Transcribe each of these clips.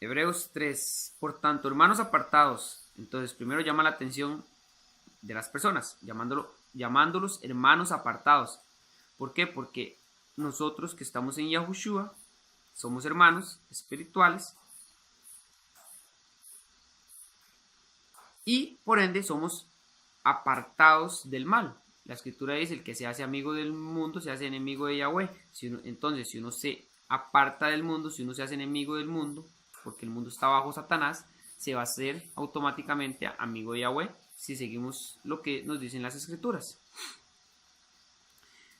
Hebreos 3. Por tanto, hermanos apartados. Entonces, primero llama la atención de las personas, llamándolos hermanos apartados. ¿Por qué? Porque nosotros que estamos en Yahushua somos hermanos espirituales y por ende somos apartados del mal. La escritura dice: el que se hace amigo del mundo se hace enemigo de Yahweh. Entonces, si uno se aparta del mundo, si uno se hace enemigo del mundo, porque el mundo está bajo Satanás, se va a hacer automáticamente amigo de Yahweh si seguimos lo que nos dicen las escrituras.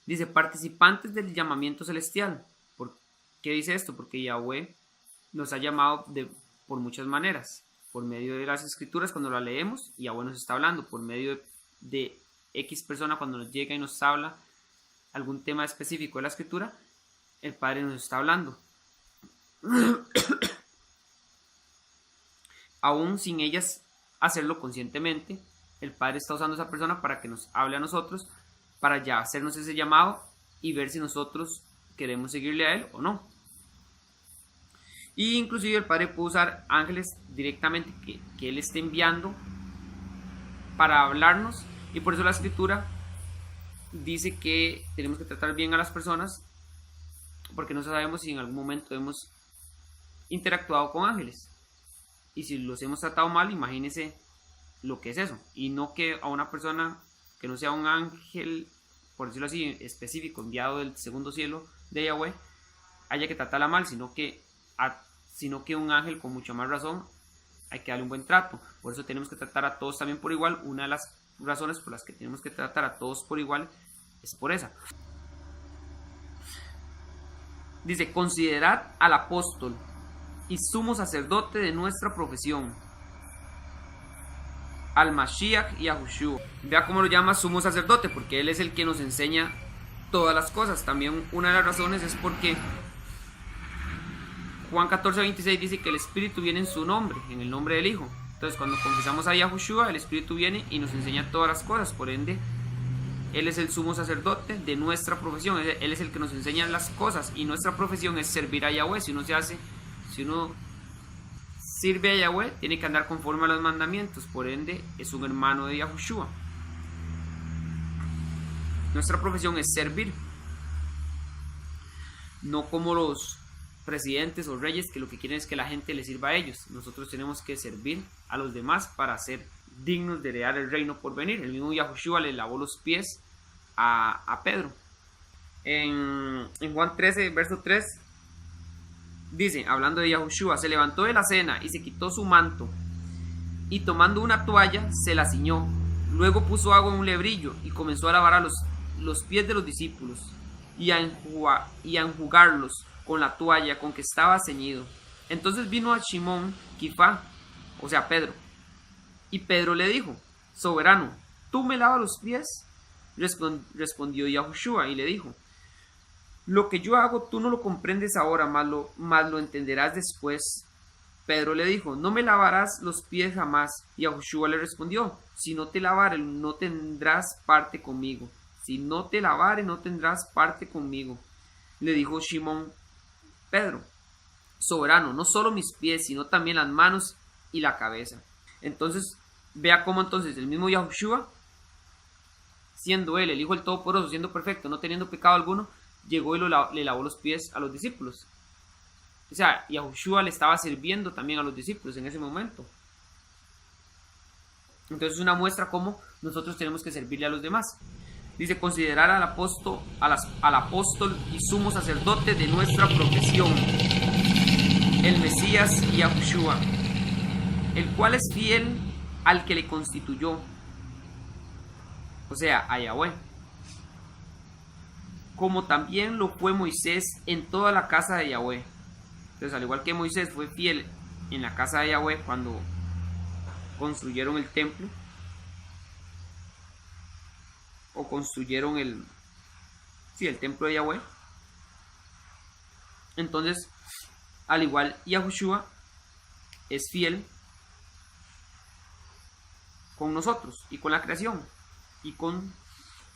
Dice: participantes del llamamiento celestial. ¿Por qué dice esto? Porque Yahweh nos ha llamado por muchas maneras. Por medio de las escrituras, cuando la leemos, Yahweh nos está hablando. Por medio de X persona, cuando nos llega y nos habla algún tema específico de la escritura, el Padre nos está hablando. Aún sin ellas hacerlo conscientemente, el Padre está usando a esa persona para que nos hable a nosotros, para ya hacernos ese llamado y ver si nosotros queremos seguirle a Él o no. Y inclusive el Padre puede usar ángeles directamente que Él esté enviando para hablarnos, y por eso la escritura dice que tenemos que tratar bien a las personas, porque no sabemos si en algún momento hemos interactuado con ángeles, y si los hemos tratado mal, imagínense lo que es eso. Y no que a una persona que no sea un ángel, por decirlo así, específico, enviado del segundo cielo de Yahweh, haya que tratarla mal, sino que un ángel con mucha más razón hay que darle un buen trato. Por eso tenemos que tratar a todos también por igual. Una de las razones por las que tenemos que tratar a todos por igual es por esa. Dice: considerad al apóstol y sumo sacerdote de nuestra profesión, al Mashiach y a Yahushua. Vea cómo lo llama sumo sacerdote, porque él es el que nos enseña todas las cosas. También una de las razones es porque Juan 14:26 dice que el Espíritu viene en su nombre, en el nombre del Hijo. Entonces, cuando confesamos a Yahushua, el Espíritu viene y nos enseña todas las cosas. Por ende, Él es el sumo sacerdote de nuestra profesión. Él es el que nos enseña las cosas, y nuestra profesión es servir a Yahweh. Si uno sirve a Yahweh, tiene que andar conforme a los mandamientos. Por ende, es un hermano de Yahushua. Nuestra profesión es servir, no como los presidentes o reyes que lo que quieren es que la gente les sirva a ellos. Nosotros tenemos que servir a los demás para ser dignos de heredar el reino por venir. El mismo Yahushua le lavó los pies a Pedro. En Juan 13, verso 3, dice, hablando de Yahushua: se levantó de la cena y se quitó su manto, y tomando una toalla se la ciñó. Luego puso agua en un lebrillo y comenzó a lavar a los pies de los discípulos y a enjugarlos con la toalla con que estaba ceñido. Entonces vino a Simón Kifá, o sea Pedro, y Pedro le dijo: soberano, ¿tú me lavas los pies? Respondió Yahushua y le dijo: lo que yo hago tú no lo comprendes ahora, mas lo entenderás después. Pedro le dijo: no me lavarás los pies jamás. Y Yahushua le respondió: si no te lavare, no tendrás parte conmigo. Si no te lavare, no tendrás parte conmigo. Le dijo Simón Pedro: soberano, no solo mis pies, sino también las manos y la cabeza. Entonces, vea cómo entonces el mismo Yahushua, siendo él el Hijo del Todopoderoso, siendo perfecto, no teniendo pecado alguno, llegó y le lavó los pies a los discípulos. O sea, Yahushua le estaba sirviendo también a los discípulos en ese momento. Entonces es una muestra cómo nosotros tenemos que servirle a los demás. Dice: considerar al apóstol y sumo sacerdote de nuestra profesión, el Mesías Yahushua, el cual es fiel al que le constituyó, o sea, a Yahweh, como también lo fue Moisés en toda la casa de Yahweh. Entonces, al igual que Moisés fue fiel en la casa de Yahweh cuando construyeron el templo, o construyeron el templo de Yahweh, entonces, al igual, Yahushua es fiel con nosotros y con la creación y con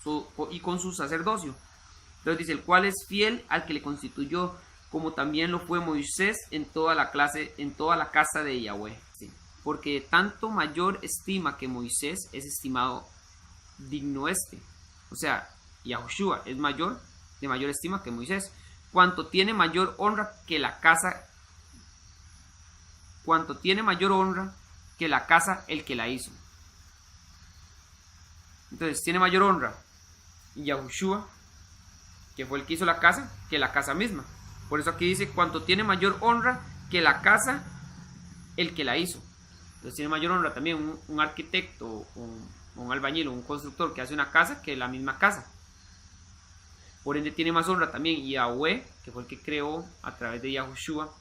su sacerdocio. Entonces dice: el cual es fiel al que le constituyó, como también lo fue Moisés en toda la casa de Yahweh. Sí. Porque tanto mayor estima que Moisés es estimado digno este. O sea, Yahushua es de mayor estima que Moisés. Cuanto tiene mayor honra que la casa el que la hizo. Entonces tiene mayor honra Yahushua, que fue el que hizo la casa, que la casa misma. Por eso aquí dice, cuanto tiene mayor honra que la casa el que la hizo. Entonces tiene mayor honra también un arquitecto, un albañil o un constructor que hace una casa que la misma casa. Por ende tiene más honra también Yahweh, que fue el que creó a través de Yahushua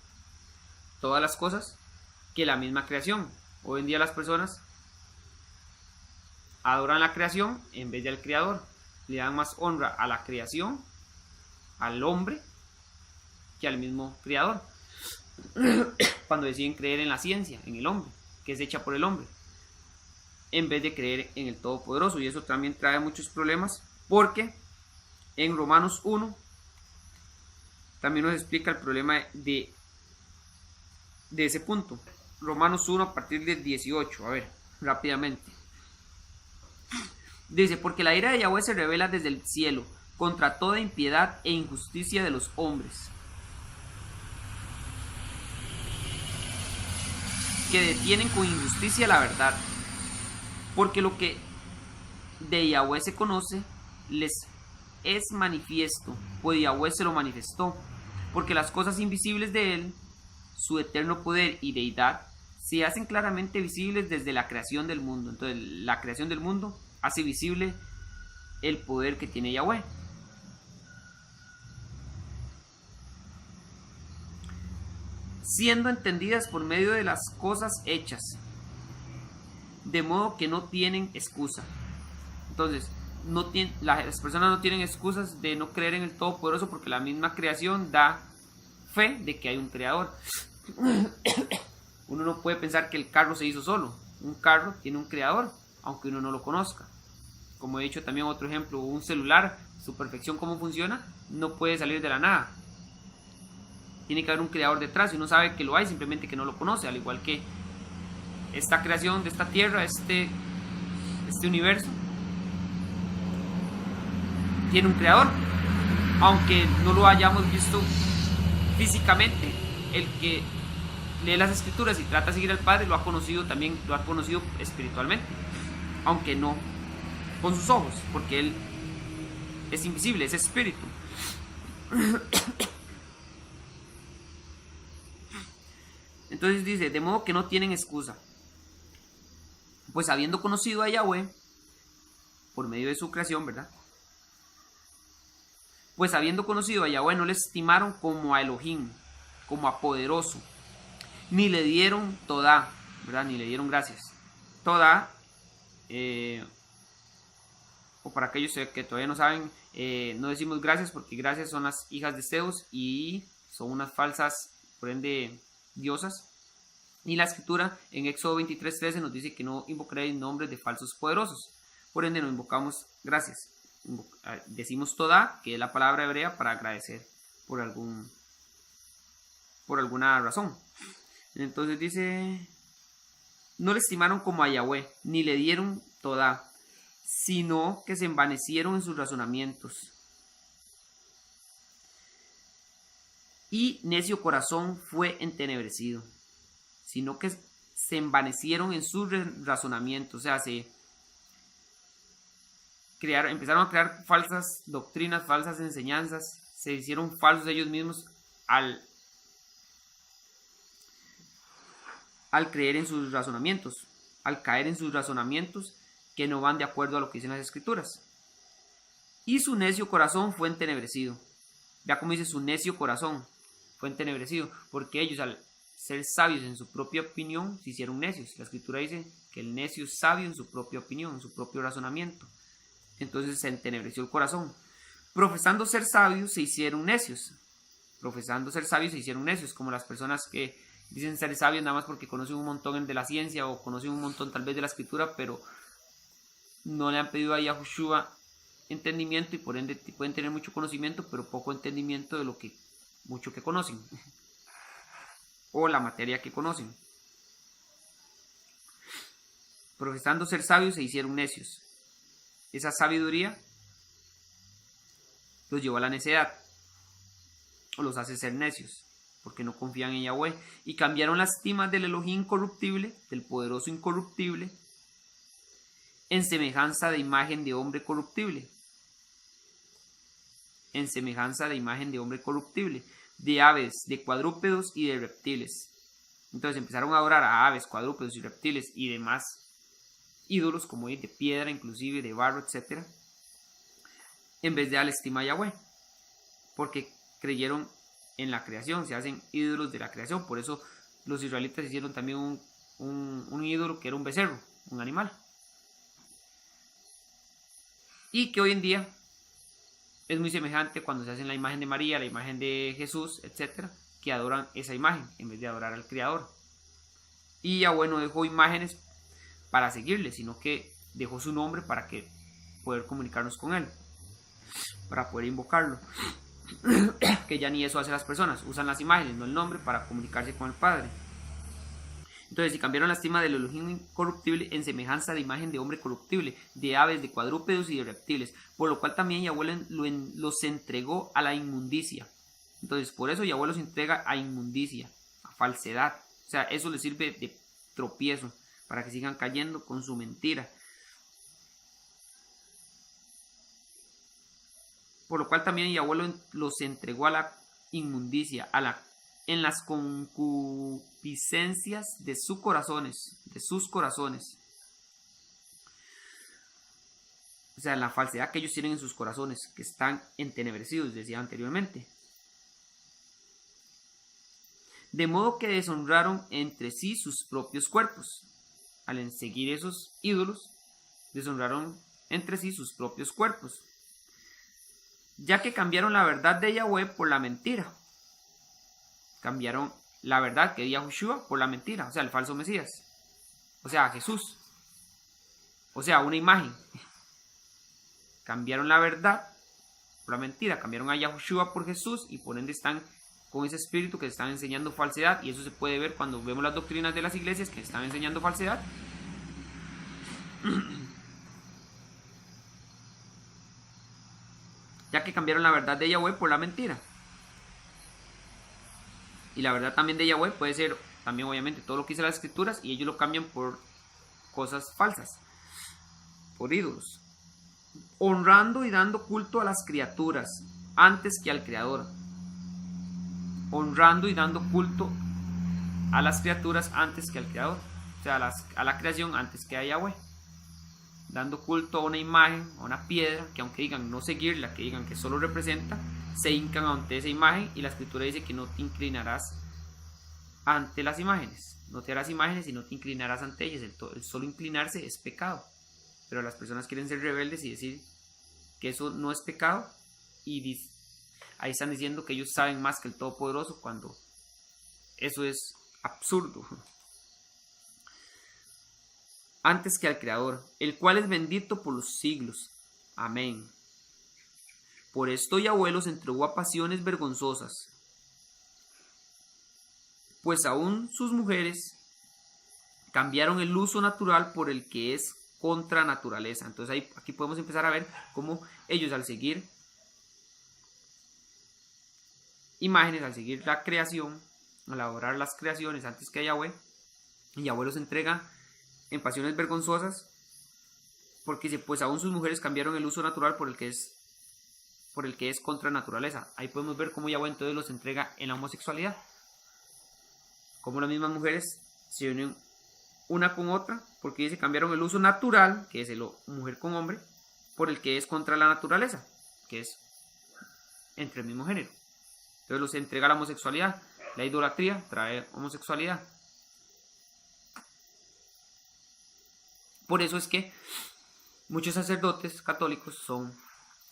todas las cosas, que la misma creación. Hoy en día las personas adoran la creación en vez del creador. Le dan más honra a la creación, al hombre, que al mismo creador. Cuando deciden creer en la ciencia, en el hombre, que es hecha por el hombre, en vez de creer en el Todopoderoso. Y eso también trae muchos problemas, porque en Romanos 1 también nos explica el problema de ese punto. Romanos 1 a partir del 18, a ver, rápidamente. Dice, porque la ira de Yahweh se revela desde el cielo contra toda impiedad e injusticia de los hombres, que detienen con injusticia la verdad, porque lo que de Yahweh se conoce les es manifiesto, pues Yahweh se lo manifestó, porque las cosas invisibles de él, su eterno poder y deidad, se hacen claramente visibles desde la creación del mundo. Entonces la creación del mundo hace visible el poder que tiene Yahweh. Siendo entendidas por medio de las cosas hechas, de modo que no tienen excusa. Entonces, las personas no tienen excusas de no creer en el Todopoderoso, porque la misma creación da fe de que hay un creador. Uno no puede pensar que el carro se hizo solo. Un carro tiene un creador, aunque uno no lo conozca. Como he dicho también otro ejemplo, un celular, su perfección, cómo funciona, no puede salir de la nada. Tiene que haber un creador detrás, y uno sabe que lo hay, simplemente que no lo conoce. Al igual que esta creación de esta tierra, este universo, tiene un creador, aunque no lo hayamos visto físicamente. El que lee las escrituras y trata de seguir al Padre lo ha conocido también, lo ha conocido espiritualmente, aunque no con sus ojos, porque Él es invisible, es espíritu. Entonces dice, de modo que no tienen excusa, pues habiendo conocido a Yahweh por medio de su creación, ¿verdad? Pues habiendo conocido a Yahweh no le estimaron como a Elohim, como a poderoso, ni le dieron Todá, ¿verdad? Ni le dieron gracias. Todá, o para aquellos que todavía no saben, no decimos gracias, porque gracias son las hijas de Zeus y son unas falsas, por ende, diosas. Y la escritura en Éxodo 23:13 nos dice que no invocaréis nombres de falsos poderosos. Por ende no invocamos gracias. Decimos Todá, que es la palabra hebrea para agradecer por alguna razón. Entonces dice, no le estimaron como a Yahweh, ni le dieron Todá, sino que se envanecieron en sus razonamientos. Y necio corazón fue entenebrecido, sino que se envanecieron en sus razonamientos. O sea, empezaron a crear falsas doctrinas, falsas enseñanzas, se hicieron falsos ellos mismos al creer en sus razonamientos, al caer en sus razonamientos que no van de acuerdo a lo que dicen las escrituras. Y su necio corazón fue entenebrecido. Vea cómo dice, su necio corazón fue entenebrecido, porque ellos, al ser sabios en su propia opinión, se hicieron necios. La escritura dice que el necio es sabio en su propia opinión, en su propio razonamiento. Entonces se entenebreció el corazón. Profesando ser sabios, se hicieron necios. Profesando ser sabios, se hicieron necios, como las personas que dicen ser sabios nada más porque conocen un montón de la ciencia o conocen un montón tal vez de la escritura, pero no le han pedido a Yahushua entendimiento, y por ende pueden tener mucho conocimiento pero poco entendimiento de lo que mucho que conocen, o la materia que conocen. Profesando ser sabios se hicieron necios. Esa sabiduría los llevó a la necedad, o los hace ser necios, porque no confían en Yahweh, y cambiaron las estimas del Elohim incorruptible, del poderoso incorruptible, en semejanza de imagen de hombre corruptible. En semejanza de imagen de hombre corruptible, de aves, de cuadrúpedos y de reptiles. Entonces empezaron a adorar a aves, cuadrúpedos y reptiles y demás ídolos, como de piedra, inclusive de barro, etc., en vez de dar la estima a Yahweh, porque creyeron en la creación, se hacen ídolos de la creación. Por eso los israelitas hicieron también un ídolo que era un becerro, un animal, y que hoy en día es muy semejante cuando se hacen la imagen de María, la imagen de Jesús, etc., que adoran esa imagen en vez de adorar al Creador. Y Yahweh no dejó imágenes para seguirle, sino que dejó su nombre para que poder comunicarnos con él, para poder invocarlo. Que ya ni eso hacen las personas, usan las imágenes, no el nombre, para comunicarse con el Padre. Entonces, si cambiaron la estima del Elohim incorruptible en semejanza de imagen de hombre corruptible, de aves, de cuadrúpedos y de reptiles, por lo cual también Yahweh los entregó a la inmundicia. Entonces, por eso Yahweh los entrega a inmundicia, a falsedad. O sea, eso les sirve de tropiezo, para que sigan cayendo con su mentira. Por lo cual también Yahweh los entregó a la inmundicia, en las concupiscencias de sus corazones. O sea, la falsedad que ellos tienen en sus corazones, que están entenebrecidos, decía anteriormente. De modo que deshonraron entre sí sus propios cuerpos. Al seguir esos ídolos, deshonraron entre sí sus propios cuerpos, ya que cambiaron la verdad de Yahweh por la mentira. Cambiaron la verdad que dio Yahushua por la mentira, o sea, el falso Mesías, o sea, Jesús, o sea, una imagen. Cambiaron la verdad por la mentira, cambiaron a Yahushua por Jesús, y por ende están con ese espíritu que están enseñando falsedad. Y eso se puede ver cuando vemos las doctrinas de las iglesias que están enseñando falsedad. Ya que cambiaron la verdad de Yahweh por la mentira. Y la verdad también de Yahweh puede ser también, obviamente, todo lo que dice las escrituras, y ellos lo cambian por cosas falsas, por ídolos, honrando y dando culto a las criaturas antes que al Creador. Honrando y dando culto a las criaturas antes que al Creador, o sea, a la creación antes que a Yahweh. Dando culto a una imagen, a una piedra, que aunque digan no seguirla, que digan que solo representa, se hincan ante esa imagen, y la escritura dice que no te inclinarás ante las imágenes. No te harás imágenes y no te inclinarás ante ellas. El solo inclinarse es pecado. Pero las personas quieren ser rebeldes y decir que eso no es pecado, y ahí están diciendo que ellos saben más que el Todopoderoso, cuando eso es absurdo. Antes que al Creador, el cual es bendito por los siglos. Amén. Por esto Yahweh los entregó a pasiones vergonzosas, pues aún sus mujeres cambiaron el uso natural por el que es contra naturaleza. Entonces aquí podemos empezar a ver cómo ellos, al seguir imágenes, al seguir la creación, al adorar las creaciones antes que a Yahweh, Yahweh los entrega en pasiones vergonzosas, porque pues aún sus mujeres cambiaron el uso natural por el que es contra naturaleza. Ahí podemos ver cómo Yahweh entonces los entrega en la homosexualidad, como las mismas mujeres se unen una con otra, porque dice cambiaron el uso natural, que es el mujer con hombre, por el que es contra la naturaleza, que es entre el mismo género. Entonces los entrega a la homosexualidad. La idolatría trae homosexualidad. Por eso es que muchos sacerdotes católicos son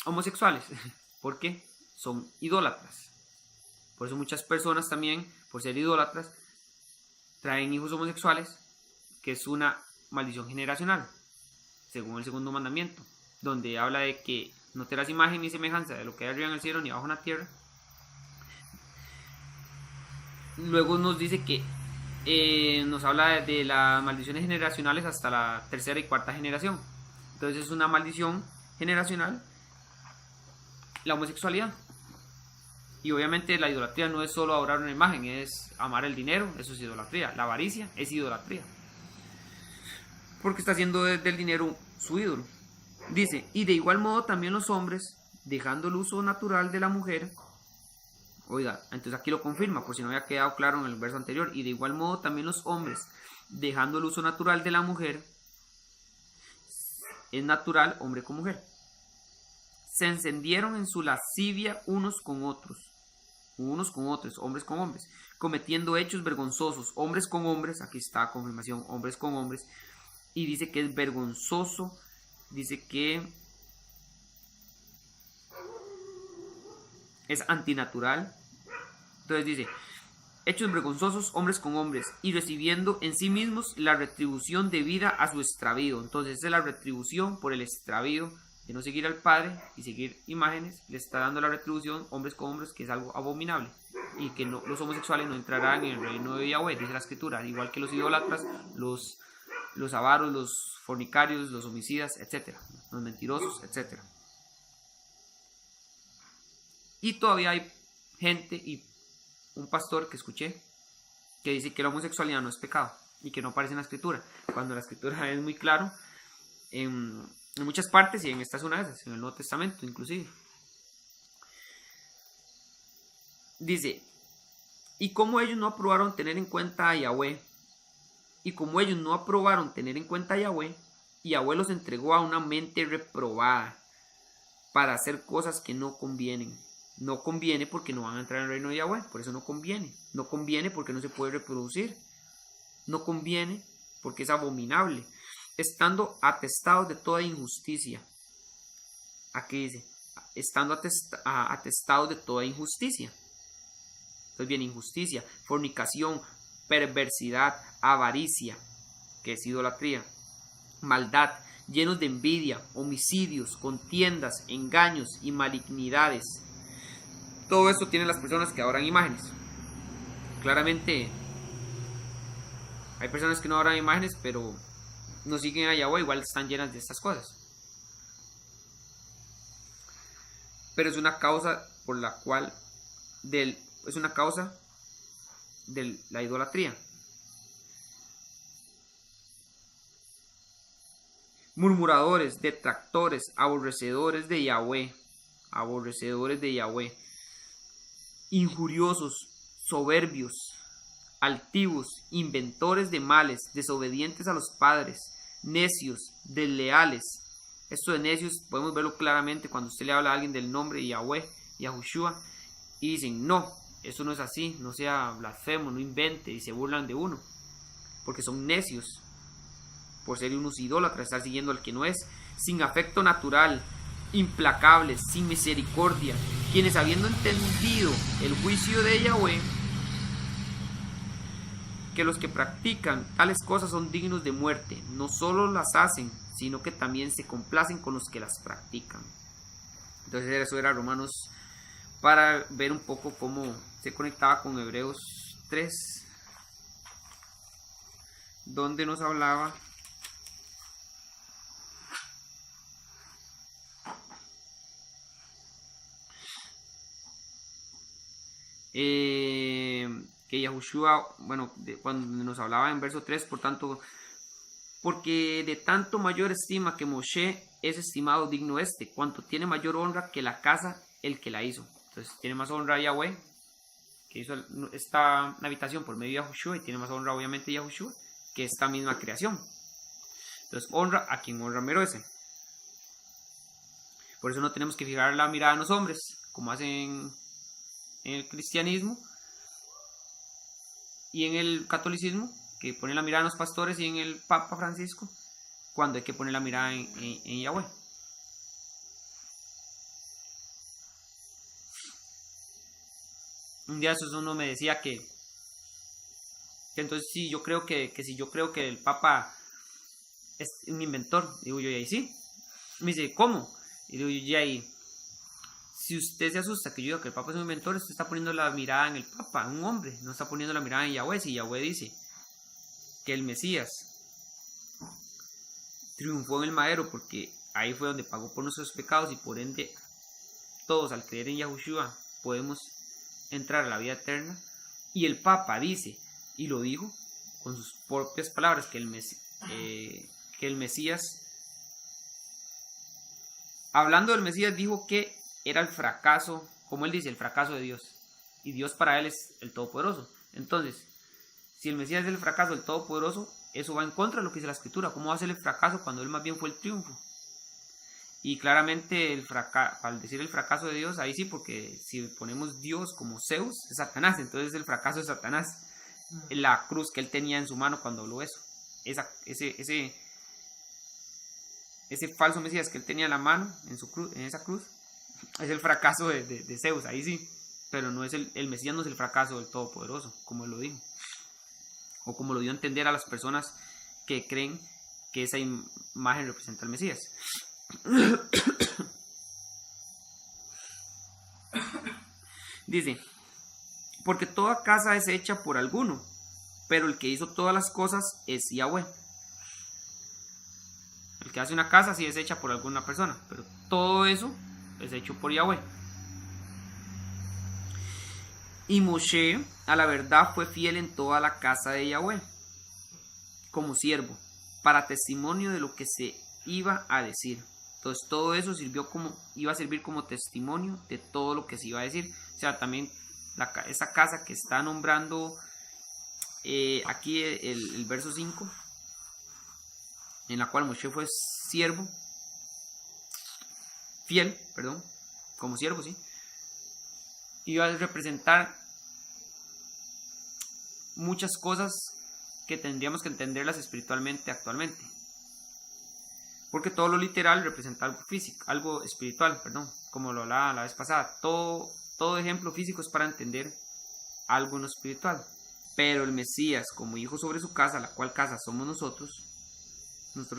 homosexuales, porque son idólatras. Por eso muchas personas también, por ser idólatras, traen hijos homosexuales, que es una maldición generacional, según el segundo mandamiento, donde habla de que no te harás imagen ni semejanza de lo que hay arriba en el cielo ni abajo en la tierra, luego nos dice que nos habla de las maldiciones generacionales hasta la tercera y cuarta generación. Entonces es una maldición generacional la homosexualidad. Y obviamente la idolatría no es solo adorar una imagen, es amar el dinero, eso es idolatría. La avaricia es idolatría, porque está haciendo del dinero su ídolo. Dice, y de igual modo también los hombres, dejando el uso natural de la mujer. Oiga, entonces aquí lo confirma, por si no había quedado claro en el verso anterior. Y de igual modo también los hombres, dejando el uso natural de la mujer, es natural hombre con mujer, se encendieron en su lascivia unos con otros, hombres con hombres, cometiendo hechos vergonzosos, hombres con hombres. Aquí está confirmación, hombres con hombres. Y dice que es vergonzoso, dice que es antinatural. Entonces dice, hechos vergonzosos, hombres con hombres, y recibiendo en sí mismos la retribución debida a su extravío. Entonces esa es la retribución por el extravío de no seguir al Padre y seguir imágenes. Le está dando la retribución, hombres con hombres, que es algo abominable, y que no, los homosexuales no entrarán en el reino de Yahweh, dice la escritura, igual que los idólatras, los avaros, los fornicarios, los homicidas, etc., los mentirosos, etc. Y todavía hay gente y un pastor que escuché que dice que la homosexualidad no es pecado y que no aparece en la escritura, cuando la escritura es muy claro en muchas partes, y en esta es una de esas, en el Nuevo Testamento inclusive. Dice, y como ellos no aprobaron tener en cuenta a Yahweh, y como ellos no aprobaron tener en cuenta a Yahweh, Yahweh los entregó a una mente reprobada para hacer cosas que no convienen. No conviene porque no van a entrar en el reino de Yahweh, por eso no conviene. No conviene porque no se puede reproducir. No conviene porque es abominable, estando atestados de toda injusticia. Aquí dice, estando atestados de toda injusticia. Entonces viene injusticia, fornicación, perversidad, avaricia, que es idolatría, maldad, llenos de envidia, homicidios, contiendas, engaños y malignidades. Todo esto tienen las personas que adoran imágenes. Claramente hay personas que no adoran imágenes, pero no siguen a Yahweh, igual están llenas de estas cosas. Pero es una causa por la cual es una causa de la idolatría. Murmuradores, detractores, aborrecedores de Yahweh, injuriosos, soberbios, altivos, inventores de males, desobedientes a los padres, necios, desleales. Esto de necios podemos verlo claramente cuando usted le habla a alguien del nombre de Yahweh, Yahushua, y dicen, no, eso no es así, no sea blasfemo, no invente, y se burlan de uno, porque son necios, por ser unos idólatras, estar siguiendo al que no es, sin afecto natural, implacables, sin misericordia, quienes habiendo entendido el juicio de Yahweh, que los que practican tales cosas son dignos de muerte, no solo las hacen, sino que también se complacen con los que las practican. Entonces eso era Romanos, para ver un poco cómo se conectaba con Hebreos 3, donde nos hablaba que Yahushua, bueno, cuando nos hablaba en verso 3, por tanto, porque de tanto mayor estima que Moshe es estimado digno este, cuanto tiene mayor honra que la casa el que la hizo. Entonces tiene más honra a Yahweh, que hizo esta habitación por medio de Yahushua, y tiene más honra obviamente Yahushua que esta misma creación. Entonces honra a quien honra merece. Por eso no tenemos que fijar la mirada en los hombres, como hacen en el cristianismo y en el catolicismo, que ponen la mirada en los pastores y en el Papa Francisco, cuando hay que poner la mirada en Yahweh. Un día eso uno me decía que entonces si yo creo que el Papa es un inventor. Digo yo, y ahí sí. Me dice, ¿cómo? Y digo yo, y ahí, Si usted se asusta que yo diga que el Papa es un inventor, usted está poniendo la mirada en el Papa, un hombre, no está poniendo la mirada en Yahweh. Si Yahweh dice que el Mesías triunfó en el madero porque ahí fue donde pagó por nuestros pecados y por ende todos al creer en Yahushua podemos entrar a la vida eterna, y el Papa dice, y lo dijo con sus propias palabras, que el Mesías, hablando del Mesías, dijo que era el fracaso, como él dice, el fracaso de Dios, y Dios para él es el Todopoderoso. Entonces, si el Mesías es el fracaso del Todopoderoso, eso va en contra de lo que dice la Escritura. ¿Cómo va a ser el fracaso cuando él más bien fue el triunfo? Y claramente al decir el fracaso de Dios, ahí sí, porque si ponemos Dios como Zeus, es Satanás, entonces el fracaso de Satanás, la cruz que él tenía en su mano cuando habló eso, ese falso Mesías que él tenía en la mano, en esa cruz, es el fracaso de Zeus, ahí sí, pero no es el Mesías no es el fracaso del Todopoderoso, como él lo dijo, o como lo dio a entender a las personas que creen que esa imagen representa al Mesías. Dice, porque toda casa es hecha por alguno, pero el que hizo todas las cosas es Yahweh. El que hace una casa sí es hecha por alguna persona, pero todo eso es hecho por Yahweh. Y Moshe, a la verdad, fue fiel en toda la casa de Yahweh, como siervo, para testimonio de lo que se iba a decir. Entonces todo eso iba a servir como testimonio de todo lo que se iba a decir. O sea, también esa casa que está nombrando aquí el verso 5, en la cual Moshe fue fiel, como siervo, sí, iba a representar muchas cosas que tendríamos que entenderlas espiritualmente actualmente. Porque todo lo literal representa algo físico, algo espiritual, como lo hablaba la vez pasada. Todo ejemplo físico es para entender algo no espiritual. Pero el Mesías, como hijo sobre su casa, la cual casa somos nosotros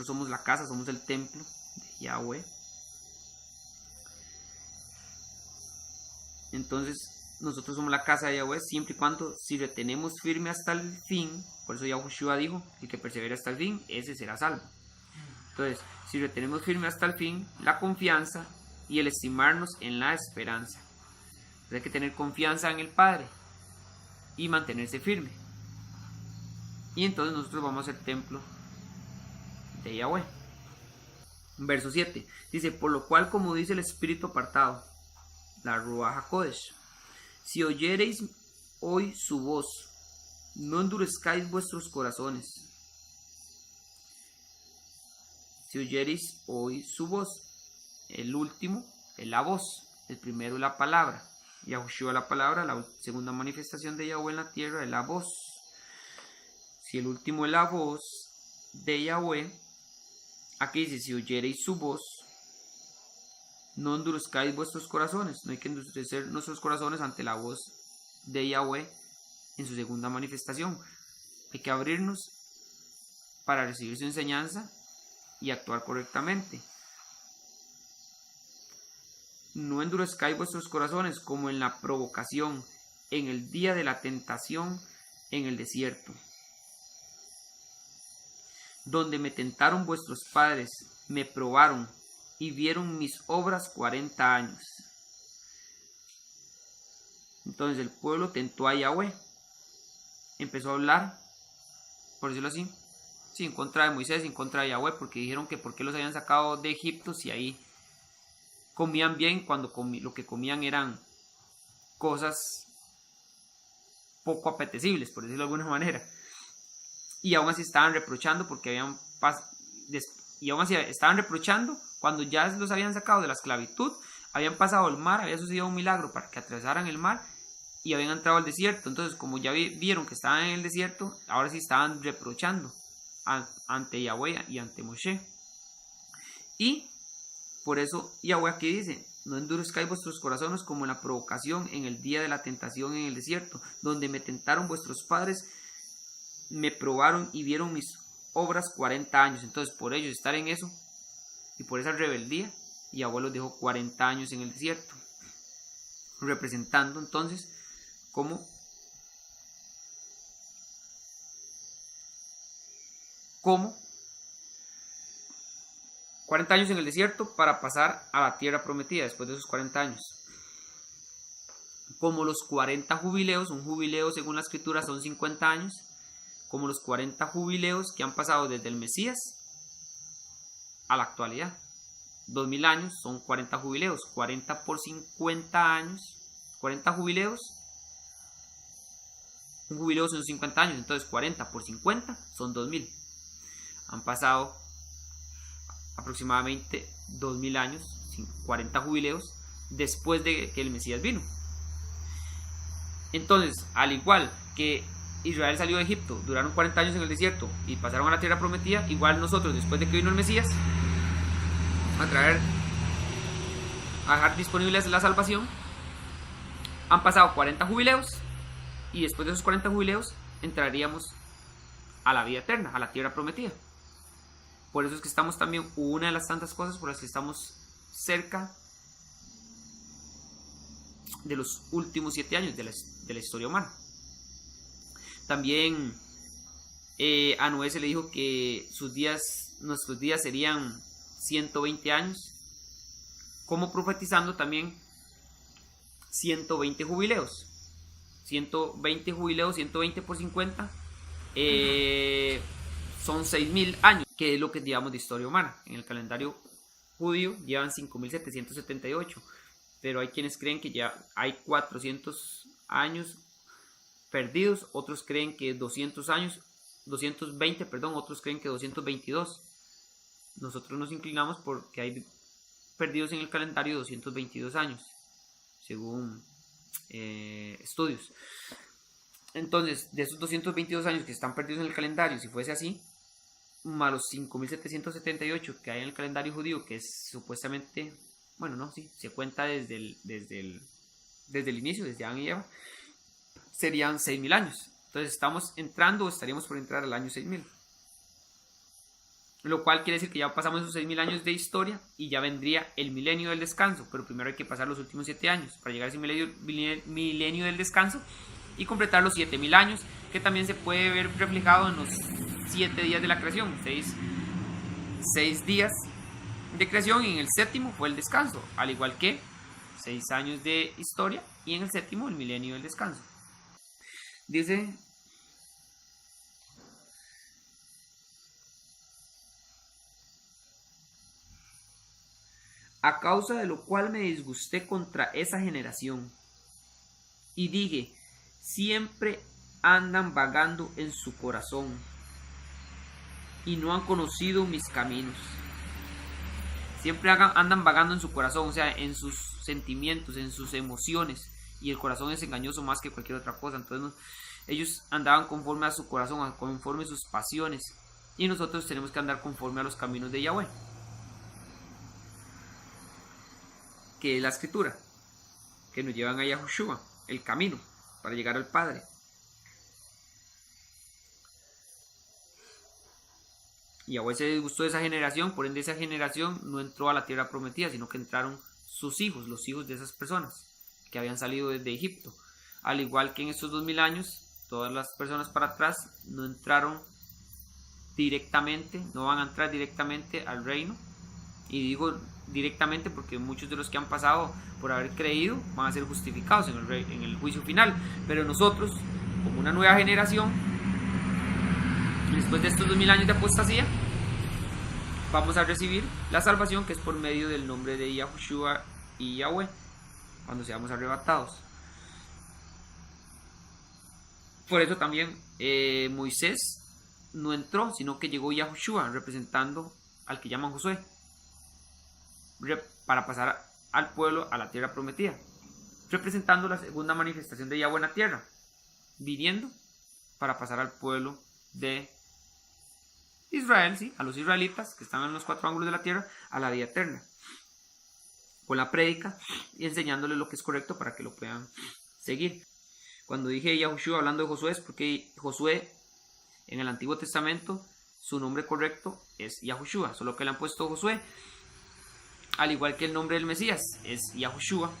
somos la casa, somos el templo de Yahweh. Entonces, nosotros somos la casa de Yahweh siempre y cuando, si retenemos firme hasta el fin, por eso Yahushua dijo, el que persevera hasta el fin, ese será salvo. Entonces, si retenemos firme hasta el fin, la confianza y el estimarnos en la esperanza. Entonces hay que tener confianza en el Padre y mantenerse firme. Y entonces nosotros vamos a ser templo de Yahweh. Verso 7. Dice, por lo cual, como dice el Espíritu apartado, la Ruach HaKodesh, si oyereis hoy su voz, no endurezcáis vuestros corazones. Si oyereis hoy su voz, el último es la voz, el primero es la palabra. Yahushua la palabra, la segunda manifestación de Yahweh en la tierra es la voz. Si el último es la voz de Yahweh, aquí dice, si oyereis su voz, no endurezcáis vuestros corazones. No hay que endurecer nuestros corazones ante la voz de Yahweh en su segunda manifestación. Hay que abrirnos para recibir su enseñanza y actuar correctamente. No endurezcáis vuestros corazones como en la provocación, en el día de la tentación en el desierto, donde me tentaron vuestros padres, me probaron y vieron mis obras 40 años. Entonces el pueblo tentó a Yahweh, empezó a hablar, por decirlo así, sí, en contra de Moisés, en contra de Yahweh, porque dijeron que por qué los habían sacado de Egipto si ahí comían bien, cuando lo que comían eran cosas poco apetecibles, por decirlo de alguna manera. Y aún así estaban reprochando porque estaban reprochando cuando ya los habían sacado de la esclavitud, habían pasado el mar, había sucedido un milagro para que atravesaran el mar y habían entrado al desierto. Entonces, como ya vieron que estaban en el desierto, ahora sí estaban reprochando ante Yahweh y ante Moshe. Y por eso Yahweh aquí dice, no endurezcáis vuestros corazones como en la provocación en el día de la tentación en el desierto, donde me tentaron vuestros padres, me probaron y vieron mis obras 40 años. Entonces, por ellos estar en eso y por esa rebeldía, Yahweh los dejó 40 años en el desierto. representando entonces como 40 años en el desierto para pasar a la tierra prometida después de esos 40 años. Como los 40 jubileos, un jubileo según la escritura son 50 años, como los 40 jubileos que han pasado desde el Mesías a la actualidad. 2000 años son 40 jubileos, 40 por 50 años, 40 jubileos, un jubileo son 50 años, entonces 40 por 50 son 2000. Han pasado aproximadamente 2000 años, 40 jubileos, después de que el Mesías vino. Entonces, al igual que Israel salió de Egipto, duraron 40 años en el desierto y pasaron a la tierra prometida, igual nosotros, después de que vino el Mesías, a dejar disponible la salvación, han pasado 40 jubileos y después de esos 40 jubileos entraríamos a la vida eterna, a la tierra prometida. Por eso es que estamos también, una de las tantas cosas por las que estamos cerca de los últimos 7 años de la historia humana. También a Noé se le dijo que nuestros días serían 120 años, como profetizando también 120 jubileos. 120 jubileos, 120 por 50, son 6000 años, que es lo que llevamos de historia humana. En el calendario judío llevan 5778, pero hay quienes creen que ya hay 400 años perdidos, otros creen que 220, otros creen que 222. Nosotros nos inclinamos porque hay perdidos en el calendario 222 años, según estudios. Entonces, de esos 222 años que están perdidos en el calendario, si fuese así, más los 5778 que hay en el calendario judío, que es supuestamente, bueno, no, sí, se cuenta desde el inicio, desde Adán y Eva, serían 6000 años. Entonces estamos entrando o estaríamos por entrar al año 6000. Lo cual quiere decir que ya pasamos esos 6000 años de historia y ya vendría el milenio del descanso. Pero primero hay que pasar los últimos 7 años para llegar a ese milenio del descanso y completar los 7000 años, que también se puede ver reflejado en los 7 días de la creación. 6 días de creación y en el séptimo fue el descanso, al igual que 6 años de historia y en el séptimo el milenio del descanso. Dice: a causa de lo cual me disgusté contra esa generación y dije, siempre andan vagando en su corazón y no han conocido mis caminos. Siempre andan vagando en su corazón, o sea, en sus sentimientos, en sus emociones, y el corazón es engañoso más que cualquier otra cosa. Entonces ellos andaban conforme a su corazón, conforme a sus pasiones, y nosotros tenemos que andar conforme a los caminos de Yahweh, que es la escritura, que nos llevan a Yahushua, el camino para llegar al Padre. Yahweh se disgustó de esa generación, por ende esa generación no entró a la tierra prometida, sino que entraron sus hijos, los hijos de esas personas que habían salido desde Egipto. Al igual que en estos 2000 años, todas las personas para atrás no entraron directamente, no van a entrar directamente al reino. Y digo directamente porque muchos de los que han pasado por haber creído van a ser justificados en el juicio final. Pero nosotros, como una nueva generación, después de estos 2000 años de apostasía, vamos a recibir la salvación, que es por medio del nombre de Yahushua y Yahweh, cuando seamos arrebatados. Por eso también Moisés no entró, sino que llegó Yahushua representando al que llaman Josué, para pasar al pueblo a la tierra prometida, representando la segunda manifestación de Yahweh en la tierra, viniendo para pasar al pueblo de Israel, ¿sí? A los israelitas que están en los 4 ángulos de la tierra, a la vida eterna, con la prédica y enseñándoles lo que es correcto para que lo puedan seguir. Cuando dije Yahushua hablando de Josué, es porque Josué en el Antiguo Testamento su nombre correcto es Yahushua, solo que le han puesto Josué, al igual que el nombre del Mesías es Yahushua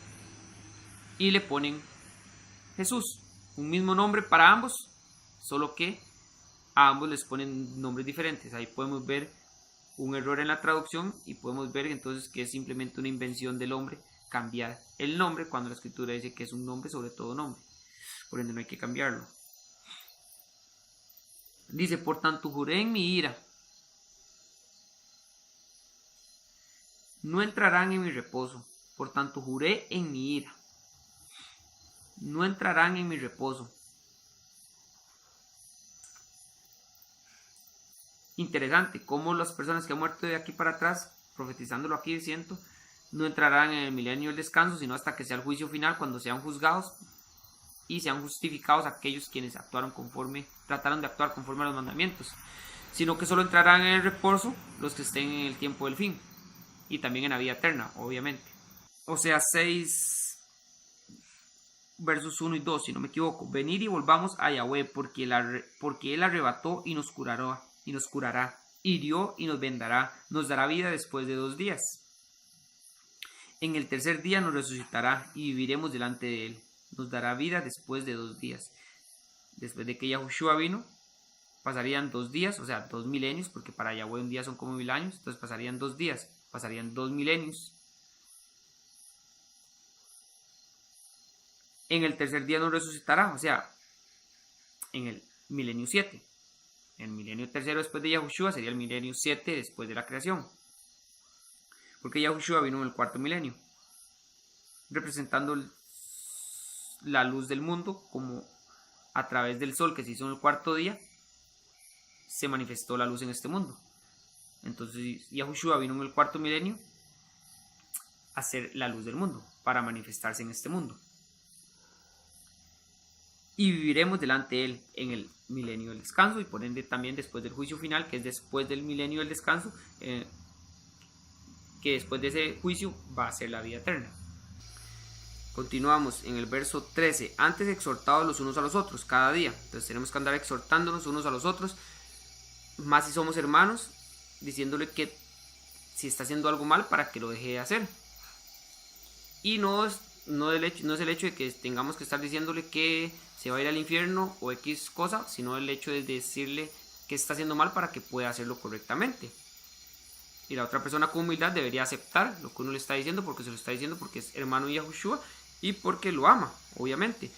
y le ponen Jesús, un mismo nombre para ambos, solo que a ambos les ponen nombres diferentes. Ahí podemos ver un error en la traducción y podemos ver entonces que es simplemente una invención del hombre cambiar el nombre cuando la escritura dice que es un nombre sobre todo nombre, por ende no hay que cambiarlo. Dice, por tanto juré en mi ira, no entrarán en mi reposo. Por tanto juré en mi ira, no entrarán en mi reposo. Interesante cómo las personas que han muerto de aquí para atrás, profetizándolo aquí diciendo, no entrarán en el milenio del descanso, sino hasta que sea el juicio final, cuando sean juzgados y sean justificados aquellos quienes trataron de actuar conforme a los mandamientos, sino que solo entrarán en el reposo los que estén en el tiempo del fin, y también en la vida eterna, obviamente. O sea, 6 versos 1 y 2, si no me equivoco. Venid y volvamos a Yahweh, porque Él arrebató y nos curará, hirió y nos vendará, nos dará vida después de 2 días. En el tercer día nos resucitará y viviremos delante de Él. Nos dará vida después de 2 días. Después de que Yahushua vino, pasarían 2 días, o sea, 2 milenios, porque para Yahweh un día son como 1000 años, entonces pasarían 2 días, pasarían 2 milenios. En el tercer día nos resucitará, o sea, en el milenio 7. El milenio tercero después de Yahushua sería el milenio 7 después de la creación. Porque Yahushua vino en el cuarto milenio, representando la luz del mundo, como a través del sol que se hizo en el cuarto día, se manifestó la luz en este mundo. Entonces Yahushua vino en el cuarto milenio a ser la luz del mundo, para manifestarse en este mundo. Y viviremos delante de Él en el milenio del descanso, y por ende también después del juicio final, que es después del milenio del descanso, que después de ese juicio va a ser la vida eterna. Continuamos en el verso 13. Antes exhortados los unos a los otros cada día. Entonces tenemos que andar exhortándonos unos a los otros, más si somos hermanos, diciéndole que si está haciendo algo mal para que lo deje de hacer. Y no es el hecho de que tengamos que estar diciéndole que se va a ir al infierno o X cosa, sino el hecho de decirle que está haciendo mal para que pueda hacerlo correctamente. Y la otra persona con humildad debería aceptar lo que uno le está diciendo, porque se lo está diciendo porque es hermano de Yahushua y porque lo ama, obviamente.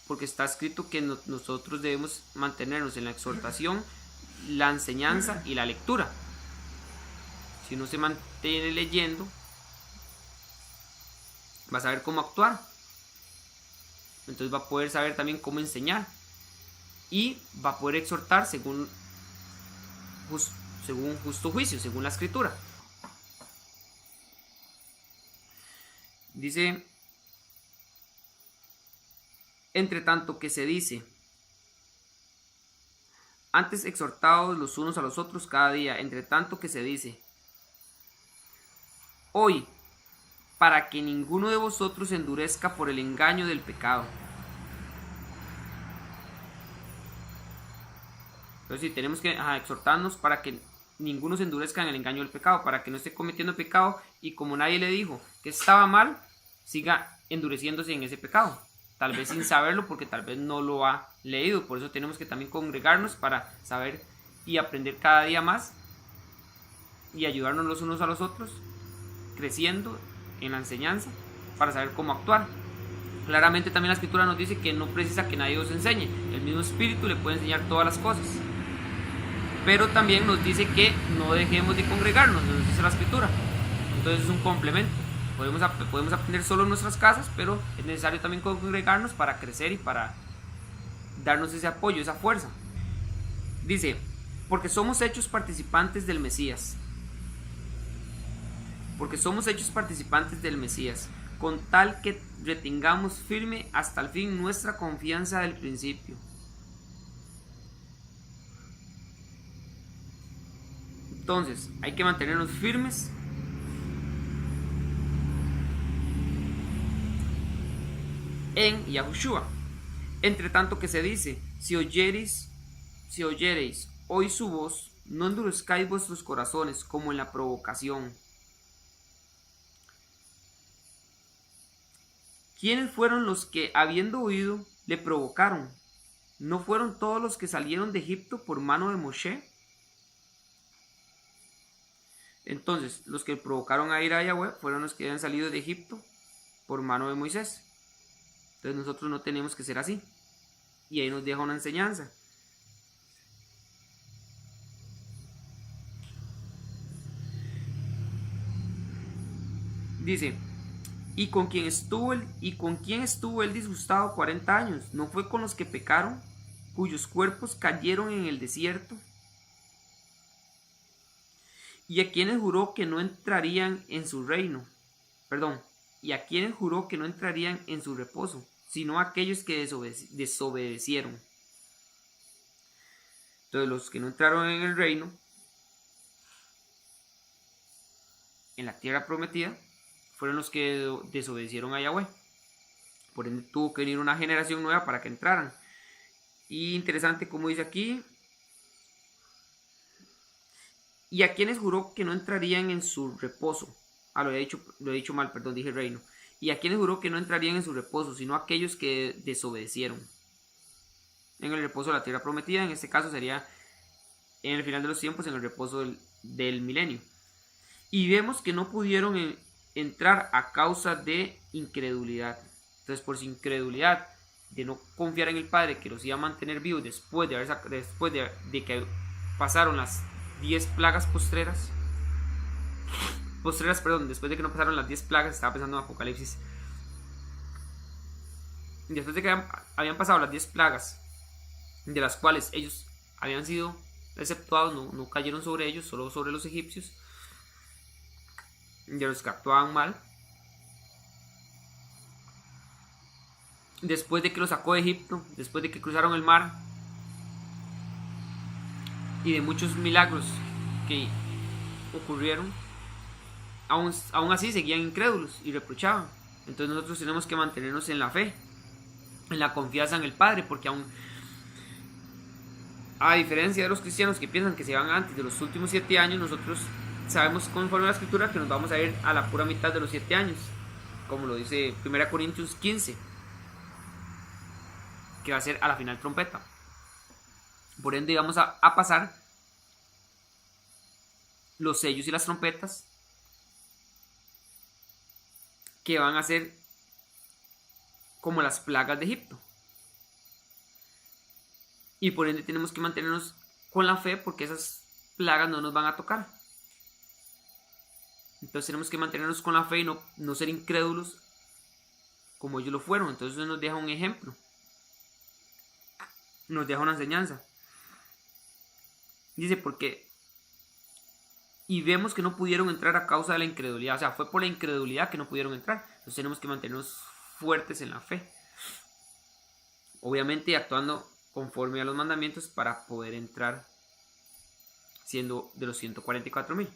Porque está escrito que nosotros debemos mantenernos en la exhortación, la enseñanza y la lectura. Si uno se mantiene leyendo, va a saber cómo actuar. Entonces va a poder saber también cómo enseñar. Y va a poder exhortar según justo juicio, según la escritura. Dice, entre tanto que se dice, antes exhortados los unos a los otros cada día, entre tanto que se dice, hoy, para que ninguno de vosotros se endurezca por el engaño del pecado. Entonces sí, tenemos que exhortarnos para que ninguno se endurezca en el engaño del pecado, para que no esté cometiendo pecado y como nadie le dijo que estaba mal, siga endureciéndose en ese pecado, tal vez sin saberlo porque tal vez no lo ha leído. Por eso tenemos que también congregarnos para saber y aprender cada día más y ayudarnos los unos a los otros, creciendo en la enseñanza para saber cómo actuar. Claramente también la escritura nos dice que no precisa que nadie os enseñe, el mismo espíritu le puede enseñar todas las cosas. Pero también nos dice que no dejemos de congregarnos, nos dice la escritura. Entonces es un complemento. Podemos aprender solo en nuestras casas, pero es necesario también congregarnos para crecer y para darnos ese apoyo, esa fuerza. Dice, porque somos hechos participantes del Mesías. Porque somos hechos participantes del Mesías, con tal que retengamos firme hasta el fin nuestra confianza del principio. Entonces, hay que mantenernos firmes en Yahushua. Entre tanto que se dice, si oyereis hoy su voz, no endurezcáis vuestros corazones como en la provocación. ¿Quiénes fueron los que, habiendo huido, le provocaron? ¿No fueron todos los que salieron de Egipto por mano de Moshe? Entonces, los que provocaron a ir a Yahweh fueron los que habían salido de Egipto por mano de Moisés. Entonces nosotros no tenemos que ser así. Y ahí nos deja una enseñanza. Dice, ¿y con quién estuvo él disgustado 40 años? ¿No fue con los que pecaron, cuyos cuerpos cayeron en el desierto? ¿Y a quienes juró que no entrarían en su reino? Perdón, ¿y a quienes juró que no entrarían en su reposo, sino a aquellos que desobedecieron? Entonces los que no entraron en el reino, en la tierra prometida, fueron los que desobedecieron a Yahweh. Por ende tuvo que venir una generación nueva para que entraran. Y interesante como dice aquí, ¿y a quienes juró que no entrarían en su reposo? Lo he dicho mal, perdón, dije reino. ¿Y a quienes juró que no entrarían en su reposo, sino a aquellos que desobedecieron? En el reposo de la tierra prometida, en este caso sería en el final de los tiempos, en el reposo del milenio. Y vemos que no pudieron entrar a causa de incredulidad. Entonces, por su incredulidad de no confiar en el Padre que los iba a mantener vivos después de que pasaron las 10 plagas postreras, después de que no pasaron las 10 plagas, estaba pensando en Apocalipsis, después de que habían pasado las 10 plagas, de las cuales ellos habían sido exceptuados, no cayeron sobre ellos, solo sobre los egipcios, de los que actuaban mal. Después de que los sacó de Egipto, después de que cruzaron el mar y de muchos milagros que ocurrieron, aún así seguían incrédulos y reprochaban. Entonces nosotros tenemos que mantenernos en la fe, en la confianza en el Padre, porque aún, a diferencia de los cristianos que piensan que se van antes de los últimos 7 años, nosotros sabemos conforme a la escritura que nos vamos a ir a la pura mitad de los 7 años, como lo dice 1 Corintios 15, que va a ser a la final trompeta. Por ende vamos a pasar los sellos y las trompetas, que van a ser como las plagas de Egipto. Y por ende tenemos que mantenernos con la fe, porque esas plagas no nos van a tocar. Entonces tenemos que mantenernos con la fe y no ser incrédulos como ellos lo fueron. Entonces eso nos deja un ejemplo, nos deja una enseñanza. Dice, porque y vemos que no pudieron entrar a causa de la incredulidad. O sea, fue por la incredulidad que no pudieron entrar. Entonces tenemos que mantenernos fuertes en la fe, obviamente actuando conforme a los mandamientos para poder entrar siendo de los 144,000.